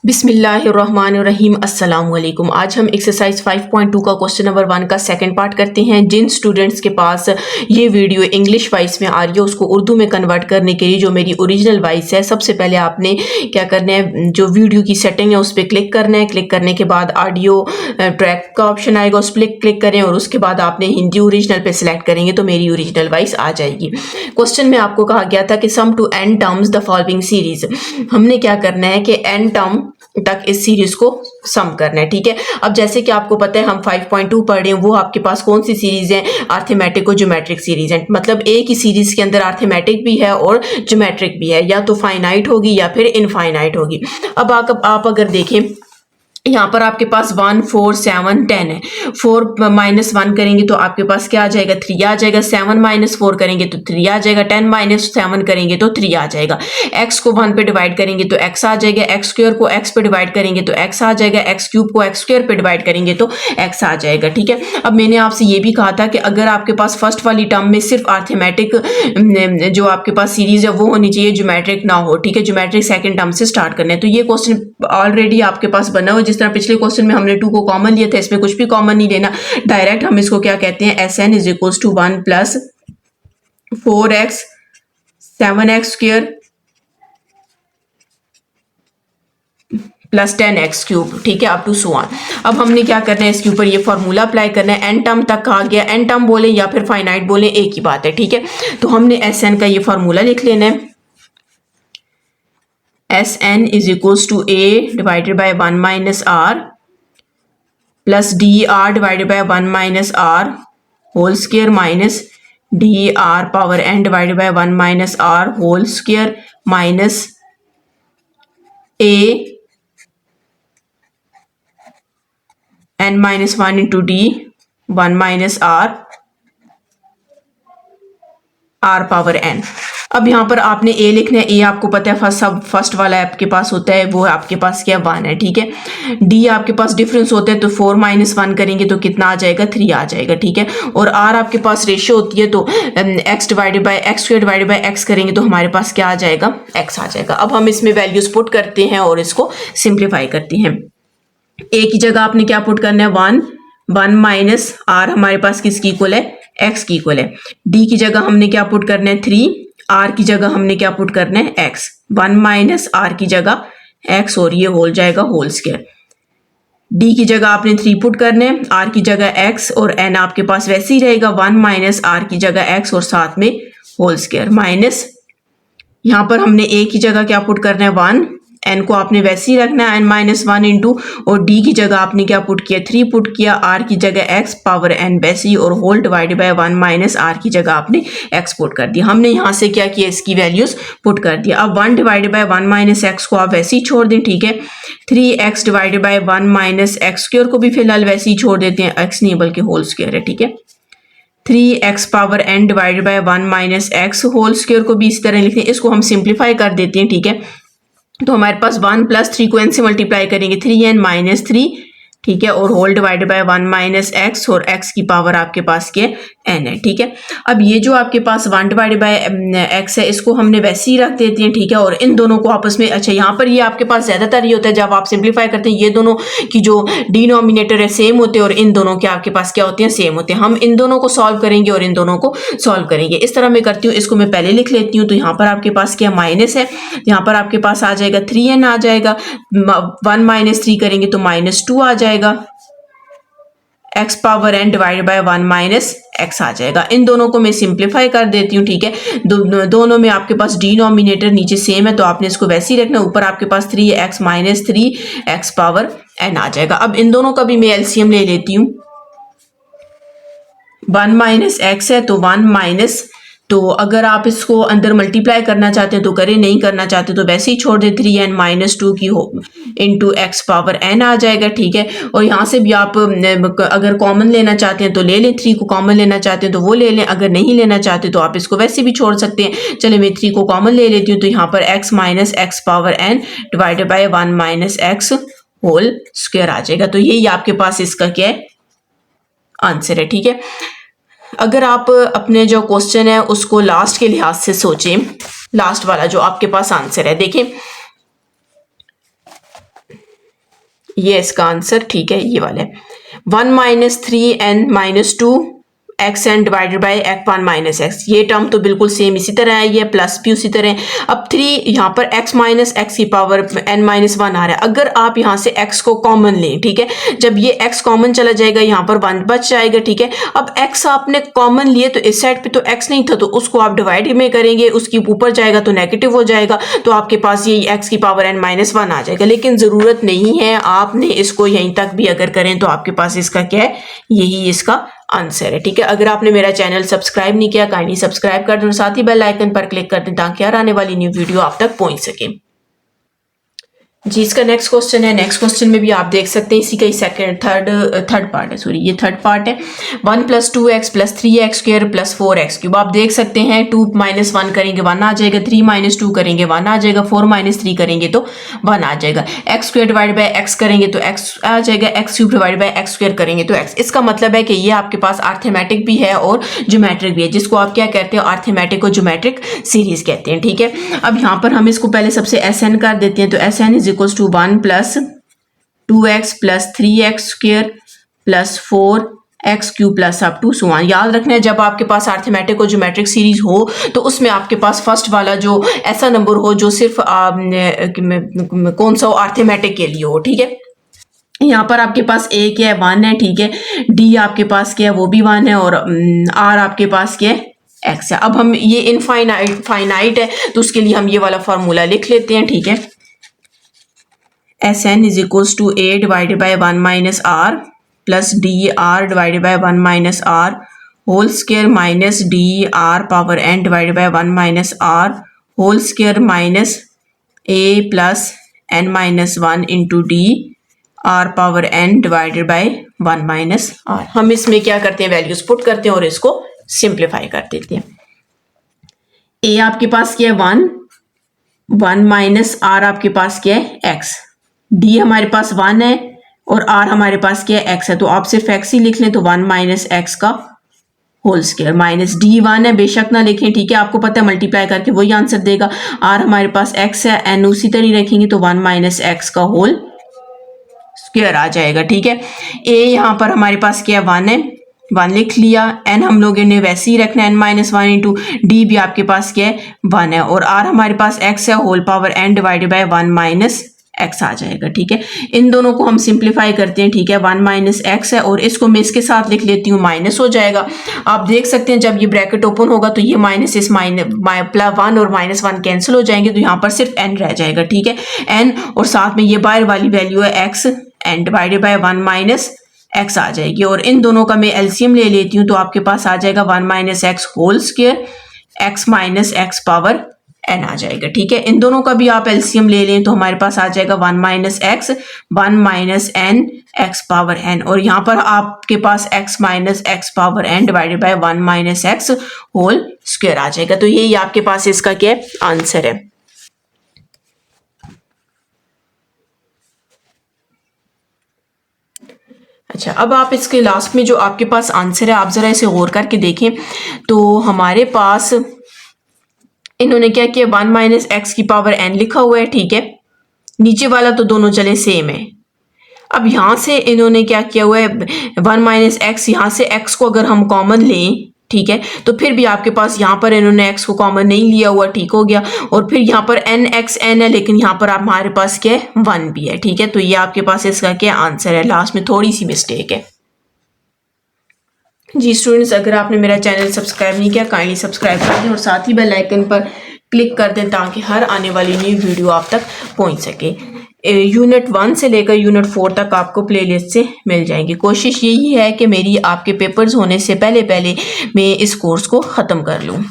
बिस्मिल्लाहिर्रहमानिर्रहीम अस्सलाम वालेकुम। आज हम एक्सरसाइज 5.2 का क्वेश्चन नंबर 1 का सेकंड पार्ट करते हैं। जिन स्टूडेंट्स के पास ये वीडियो इंग्लिश वॉइस में आ रही है उसको उर्दू में कन्वर्ट करने के लिए जो मेरी ओरिजिनल वॉइस है, सबसे पहले आपने क्या करना है, जो वीडियो की सेटिंग है उस पर क्लिक करना है। क्लिक करने के बाद ऑडियो ट्रैक का ऑप्शन आएगा, उस पर क्लिक करें और उसके बाद आपने हिंदी ओरिजिनल पे सिलेक्ट करेंगे तो मेरी ओरिजिनल वॉइस आ जाएगी। क्वेश्चन में आपको कहा गया था कि sum to n terms the following series. हमने क्या करना है कि एन टर्म तक इस सीरीज को सम करना है, ठीक है। अब जैसे कि आपको पता है हम 5.2 पढ़ रहे हैं, वो आपके पास कौन सी सीरीज है, अर्थमेटिक और ज्योमेट्रिक सीरीज है। मतलब एक ही सीरीज के अंदर अर्थमेटिक भी है और ज्योमेट्रिक भी है, या तो फाइनाइट होगी या फिर इनफाइनाइट होगी। अब आप अगर देखें यहाँ पर आपके पास 1 4 7 10 है। 4 - 1 करेंगे तो आपके पास क्या आ जाएगा, 3 आ जाएगा। 7 - 4 करेंगे तो 3 आ जाएगा। 10 - 7 करेंगे तो 3 आ जाएगा। x को 1 पे डिवाइड करेंगे तो x आ जाएगा। x स्क्वायर को x पे डिवाइड करेंगे तो x आ जाएगा। x क्यूब को x स्क्वायर पे डिवाइड करेंगे तो x आ जाएगा, ठीक है। अब मैंने आपसे ये भी कहा था कि अगर आपके पास फर्स्ट वाली टर्म में सिर्फ अर्थमेटिक जो आपके पास सीरीज है वो होनी चाहिए, ज्योमेट्रिक ना हो, ठीक है। ज्योमेट्रिक सेकंड टर्म से स्टार्ट करना है। तो ये क्वेश्चन ऑलरेडी आपके पास बना हुआ, जिस तरह पिछले क्वेश्चन में हमने 2 को कॉमन लिया था, इसमें कुछ भी कॉमन नहीं लेना, डायरेक्ट हम इसको क्या कहते हैं, Sn is equal to 1 plus 4x 7x square plus 10x cube, ठीक है, अप टू सो ऑन। अब हमने क्या करना है, इसके ऊपर ये फॉर्मूला अप्लाई करना है। एन टर्म तक कहा गया, एन टर्म बोले या फिर फाइनाइट बोले एक ही बात है, ठीक है। तो हमने Sn का ये फॉर्मूला लिख लेना है। Sn is equal to a divided by 1 minus r plus dr divided by 1 minus r whole square minus dr power n divided by 1 minus r whole square minus a n minus 1 into d 1 minus r power n। अब यहाँ पर आपने a लिखना है। a आपको पता है first वाला आपके पास होता है, वो आपके पास क्या 1 है, ठीक है। d आपके पास डिफरेंस होता है तो 4 - 1 करेंगे तो कितना आ जाएगा, 3 आ जाएगा, ठीक है। और r आपके पास रेशियो होती है तो x divided by x square divided by x करेंगे तो हमारे पास क्या आ जाएगा, x आ जाएगा। अब हम इसमें वैल्यूज पुट करते हैं और इसको सिंप्लीफाई करते हैं। a की जगह आपने क्या पुट करना है, 1 माइनस r हमारे पास किसकी इक्वल है, x की इक्वल है। d की जगह हमने क्या पुट करना है, 3। r की जगह हमने क्या पुट करना है, x। 1 माइनस r की जगह x और ये होल जाएगा होल स्क्वायर। d की जगह आपने 3 पुट करने हैं, r की जगह x और n आपके पास वैसे ही रहेगा। 1 माइनस r की जगह x और साथ में होल स्क्वायर माइनस, यहाँ पर हमने a की जगह क्या पुट करना है, 1। n को आपने वैसे ही रखना है, n माइनस 1 इंटू, और d की जगह आपने क्या पुट किया, 3 पुट किया। r की जगह x पावर n वैसे ही, और whole divided by 1 minus r की जगह आपने x पुट कर दिया। हमने यहाँ से क्या किया, इसकी वैल्यूज पुट कर दिया। अब 1 डिवाइडेड बाय 1 माइनस x को आप वैसे ही छोड़ दें, ठीक है। 3x divided by 1 minus x square को भी फिलहाल वैसे ही छोड़ देते हैं, x नहीं बल्कि होल स्क्वायर है, ठीक है। 3x power n divided by 1 minus x whole square को भी इस तरह लिखते हैं। इसको हम सिंप्लीफाई कर देते हैं, ठीक है। तो हमारे पास 1 प्लस 3 को n से मल्टीप्लाई करेंगे, 3n माइनस 3, ठीक है, और whole divided by 1 minus x, और x की पावर आपके पास क्या n है, ठीक है। अब ये जो आपके पास 1 डिवाइडेड बाय x है, इसको हमने वैसे ही रख देते हैं, ठीक है। और इन दोनों को आपस में, अच्छा यहाँ पर ये आपके पास ज्यादातर ये होता है जब आप सिंप्लीफाई करते हैं, ये दोनों की जो डिनोमिनेटर है सेम होते हैं और इन दोनों के आपके पास क्या होते हैं, सेम होते हैं। हम इन दोनों को सॉल्व करेंगे और इन दोनों को सॉल्व करेंगे। इस तरह मैं करती हूँ, इसको मैं पहले लिख लेती हूँ। तो यहाँ पर आपके पास क्या माइनस है, यहाँ पर आपके पास आ जाएगा 3n आ जाएगा। 1 माइनस 3 करेंगे तो -2 आ जाएगा। x power n divided by 1 minus x आ जाएगा। इन दोनों को मैं सिंप्लीफाई कर देती हूँ, ठीक है। दोनों में आपके पास डिनोमिनेटर नीचे सेम है तो आपने इसको वैसे ही रखना। ऊपर आपके पास 3x minus 3x power n आ जाएगा। अब इन दोनों का भी मैं एलसीएम ले लेती हूँ। 1 माइनस x है तो 1 माइनस, तो अगर आप इसको अंदर मल्टीप्लाई करना चाहते हैं तो करें, नहीं करना चाहते तो वैसे ही छोड़ दें। 3n माइनस 2 की हो इंटू एक्स पावर n आ जाएगा, ठीक है। और यहाँ से भी आप अगर कॉमन लेना चाहते हैं तो ले लें, 3 को कॉमन लेना चाहते हैं तो वो ले लें, अगर नहीं लेना चाहते तो आप इसको वैसे भी छोड़ सकते हैं। चलिए मैं 3 को कॉमन ले लेती हूँ। तो यहाँ पर x minus x power n divided by 1 minus x whole square आ जाएगा। तो यही आपके पास इसका क्या है, आंसर है, ठीक है। अगर आप अपने जो क्वेश्चन है उसको लास्ट के लिहाज से सोचें, लास्ट वाला जो आपके पास आंसर है, देखें ये इसका आंसर ठीक है, ये वाला है 1 minus 3n-2 x n divided by x1 minus x. ये टर्म तो बिल्कुल सेम इसी तरह है, ये प्लस भी उसी तरह है। अब 3 यहाँ पर x माइनस एक्स की पावर n-1 आ रहा है। अगर आप यहाँ से x को कॉमन लें, ठीक है, जब ये x कॉमन चला जाएगा यहाँ पर 1 बच जाएगा, ठीक है। अब x आपने कॉमन लिए तो इस साइड पे तो x नहीं था, तो उसको आप डिवाइड में करेंगे, उसके ऊपर जाएगा तो नेगेटिव हो जाएगा, तो आपके पास ये x की पावर n-1 आ जाएगा। लेकिन ज़रूरत नहीं है, आपने इसको यहीं तक भी अगर करें तो आपके पास इसका क्या है, यही इसका आंसर है, ठीक है। अगर आपने मेरा चैनल सब्सक्राइब नहीं किया, काइंडली सब्सक्राइब कर दें और साथ ही बेल आइकन पर क्लिक कर दें ताकि हर आने वाली न्यू वीडियो आप तक पहुंच सके। जी, इसका नेक्स्ट क्वेश्चन है। नेक्स्ट क्वेश्चन में भी आप देख सकते हैं इसी का ही थर्ड पार्ट है, सॉरी ये थर्ड पार्ट है। 1 + 2x + 3x² + 4x³ आप देख सकते हैं 2 - 1 करेंगे 1 आ जाएगा, 3 - 2 करेंगे 1 आ जाएगा, 4 - 3 करेंगे तो 1 आ जाएगा, x² डिवाइड बाय x करेंगे तो x आ जाएगा, x³ डिवाइड बाय x² करेंगे तो x। इसका मतलब है कि ये आपके पास अर्थमेटिक भी है और ज्योमेट्रिक भी है, जिसको आप क्या कहते हैं, अर्थमेटिक और ज्योमेट्रिक सीरीज कहते हैं, ठीक है। अब यहाँ पर हम इसको पहले सबसे Sn कर देते हैं, तो Sn = 1 + 2x + 3x² + 4x³ + up to so on। याद रखना है जब आपके पास अर्थमेटिक और ज्योमेट्रिक सीरीज हो तो उसमें आपके पास फर्स्ट वाला जो ऐसा नंबर हो जो सिर्फ कौन सा अर्थमेटिक के लिए हो, ठीक है। यहाँ पर आपके पास a क्या है, 1 है, ठीक है। d आपके पास क्या है, वो भी 1 है, और r आपके पास क्या है, x है। अब हम ये इनफाइनाइट है तो उसके लिए हम ये वाला फार्मूला लिख लेते हैं, ठीक है। Sn = a divided by 1 - r plus dr divided by 1 - r whole square minus dr power n divided by 1 - r whole square minus a plus n-1 into d r power n divided by 1 - r। हम इसमें क्या करते हैं, values put करते हैं और इसको simplify कर देते हैं। a आपके पास क्या है, 1 माइनस r आपके पास क्या है, x। d हमारे पास 1 है और r हमारे पास क्या है, x है, तो आप सिर्फ x ही लिख लें तो 1 माइनस x का होल स्क्वायर माइनस d 1 है, बेशक ना लिखें, ठीक है, आपको पता है मल्टीप्लाई करके वही आंसर देगा। r हमारे पास x है, n उसी तरह रखेंगे तो 1 माइनस x का होल स्क्वायर आ जाएगा, ठीक है। a यहाँ पर हमारे पास क्या है, 1 है, 1 लिख लिया। n हम लोगों ने वैसे ही रखना है, n-1 इंटू d भी आपके पास क्या है, 1 है, और r हमारे पास x है, whole power n divided by 1 minus x आ जाएगा, ठीक है। इन दोनों को हम सिंप्लीफाई करते हैं, ठीक है। 1 माइनस x है और इसको मैं इसके साथ लिख लेती हूँ, माइनस हो जाएगा। आप देख सकते हैं जब ये ब्रैकेट ओपन होगा तो ये माइनस इस +1 और -1 कैंसिल हो जाएंगे, तो यहाँ पर सिर्फ n रह जाएगा, ठीक है, n, और साथ में ये बाहर वाली वैल्यू है x, n divided by 1 minus x आ जाएगी, और इन दोनों का मैं एलसीएम ले लेती हूँ तो आपके पास आ जाएगा 1 minus x whole square x minus x power n आ जाएगा, ठीक है। इन दोनों का भी आप एलसीएम ले लें तो हमारे पास आ जाएगा 1 minus x 1 minus n x power n, और यहाँ पर आपके पास x minus x power n divided by 1 minus x whole square आ जाएगा। तो यही आपके पास इसका क्या आंसर है। अच्छा, अब आप इसके लास्ट में जो आपके पास आंसर है आप जरा इसे गौर करके देखें तो हमारे पास इन्होंने क्या किया, 1 माइनस x की पावर n लिखा हुआ है, ठीक है। नीचे वाला तो दोनों चले सेम है। अब यहाँ से इन्होंने क्या किया हुआ है, 1 माइनस x, यहाँ से x को अगर हम कॉमन लें, ठीक है, तो फिर भी आपके पास यहाँ पर इन्होंने x को कॉमन नहीं लिया हुआ, ठीक हो गया, और फिर यहाँ पर n है, लेकिन यहाँ पर हमारे पास क्या है, 1 भी है, ठीक है। तो ये आपके पास इसका क्या आंसर है। लास्ट में थोड़ी सी मिस्टेक है। जी स्टूडेंट्स, अगर आपने मेरा चैनल सब्सक्राइब नहीं किया काइंडली सब्सक्राइब कर दें और साथ ही बेल आइकन पर क्लिक कर दें ताकि हर आने वाली न्यू वीडियो आप तक पहुंच सके। यूनिट 1 से लेकर यूनिट 4 तक आपको प्लेलिस्ट से मिल जाएंगी। कोशिश यही है कि मेरी आपके पेपर्स होने से पहले मैं इस कोर्स को ख़त्म कर लूँ।